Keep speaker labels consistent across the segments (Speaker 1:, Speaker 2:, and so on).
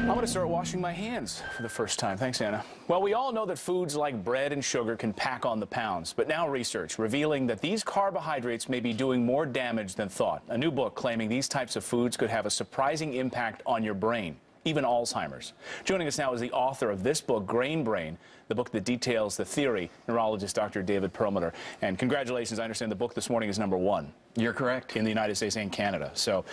Speaker 1: I'm going to start washing my hands for the first time. Thanks, Anna. Well, we all know that foods like bread and sugar can pack on the pounds, but now research revealing that these carbohydrates may be doing more damage than thought. A new book claiming these types of foods could have a surprising impact on your brain, even Alzheimer's. Joining us now is the author of this book, Grain Brain, the book that details the theory, neurologist Dr. David Perlmutter. And congratulations, I understand the book this morning is #1.
Speaker 2: You're correct.
Speaker 1: In the United States and Canada. So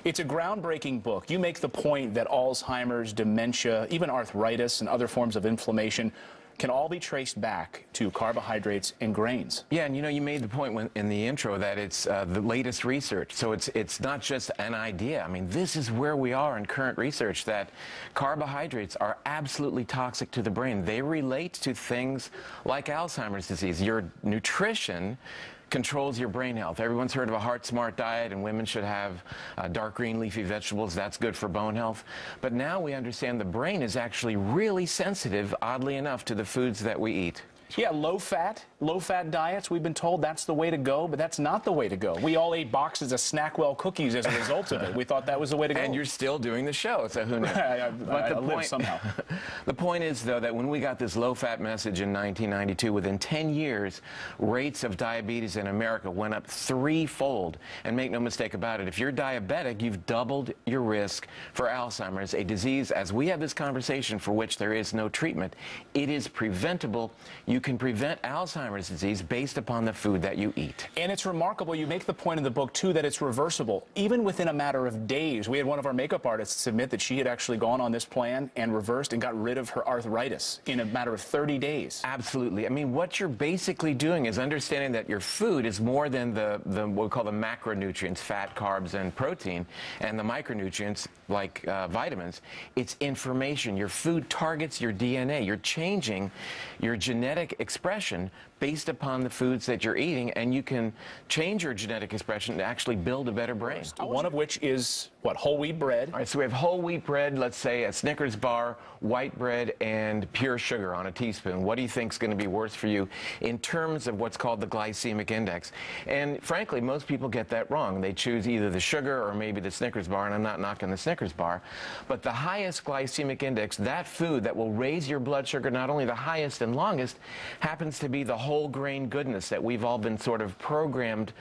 Speaker 1: it's a groundbreaking book. You make the point that Alzheimer's, dementia, even arthritis and other forms of inflammation can all be traced back to carbohydrates and grains.
Speaker 2: Yeah, and you know, you made the point in the intro that it's the latest research. So it's not just an idea. I mean, this is where we are in current research, that carbohydrates are absolutely toxic to the brain. They relate to things like Alzheimer's disease. Your nutrition controls your brain health. Everyone's heard of a Heart Smart diet, and women should have dark green leafy vegetables. That's good for bone health. But now we understand the brain is actually really sensitive, oddly enough, to the foods that we eat.
Speaker 1: Yeah, low-fat diets, we've been told that's the way to go, but that's not the way to go. We all ate boxes of Snackwell cookies as a result of it. We thought that was the way to go.
Speaker 2: And you're still doing the show, so who knows?
Speaker 1: I live somehow.
Speaker 2: The point is, though, that when we got this low-fat message in 1992, within 10 years, rates of diabetes in America went up 3-fold. And make no mistake about it, if you're diabetic, you've doubled your risk for Alzheimer's, a disease, as we have this conversation, for which there is no treatment. It is preventable. You can prevent Alzheimer's disease based upon the food that you eat.
Speaker 1: And it's remarkable, you make the point in the book, too, that it's reversible, even within a matter of days. We had one of our makeup artists admit that she had actually gone on this plan and reversed and got rid of her arthritis in a matter of 30 days.
Speaker 2: Absolutely. I mean, what you're basically doing is understanding that your food is more than the what we call the macronutrients, fat, carbs, and protein, and the micronutrients, like vitamins. It's information. Your food targets your DNA. You're changing your genetic expression based upon the foods that you're eating, and you can change your genetic expression to actually build a better brain.
Speaker 1: One of which is, what, whole wheat bread?
Speaker 2: All right, so we have whole wheat bread, let's say a Snickers bar, white bread, and pure sugar on a teaspoon. What do you think is going to be worse for you in terms of what's called the glycemic index? And frankly, most people get that wrong. They choose either the sugar or maybe the Snickers bar, and I'm not knocking the Snickers bar, but the highest glycemic index, that food that will raise your blood sugar, not only the highest and longest, happens to be the whole grain goodness that we've all been sort of programmed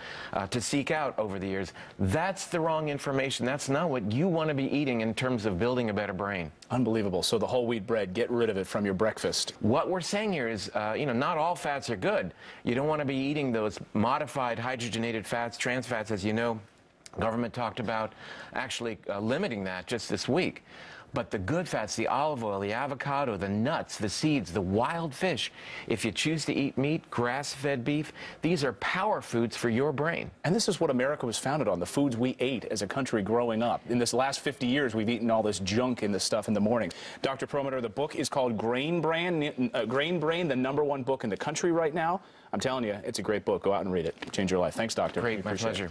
Speaker 2: to seek out over the years. That's the wrong information. That's not what you want to be eating in terms of building a better brain.
Speaker 1: Unbelievable. So the whole wheat bread, get rid of it from your breakfast.
Speaker 2: What we're saying here is, you know, not all fats are good. You don't want to be eating those modified hydrogenated fats, trans fats, as you know. Government talked about actually limiting that just this week. But the good fats, the olive oil, the avocado, the nuts, the seeds, the wild fish, if you choose to eat meat, grass-fed beef, these are power foods for your brain.
Speaker 1: And this is what America was founded on, the foods we ate as a country growing up. In this last 50 years, we've eaten all this junk and this stuff in the morning. Dr. Perlmutter, the book is called Grain Brain, the #1 book in the country right now. I'm telling you, it's a great book. Go out and read it. Change your life. Thanks, Doctor.
Speaker 2: Great, my pleasure.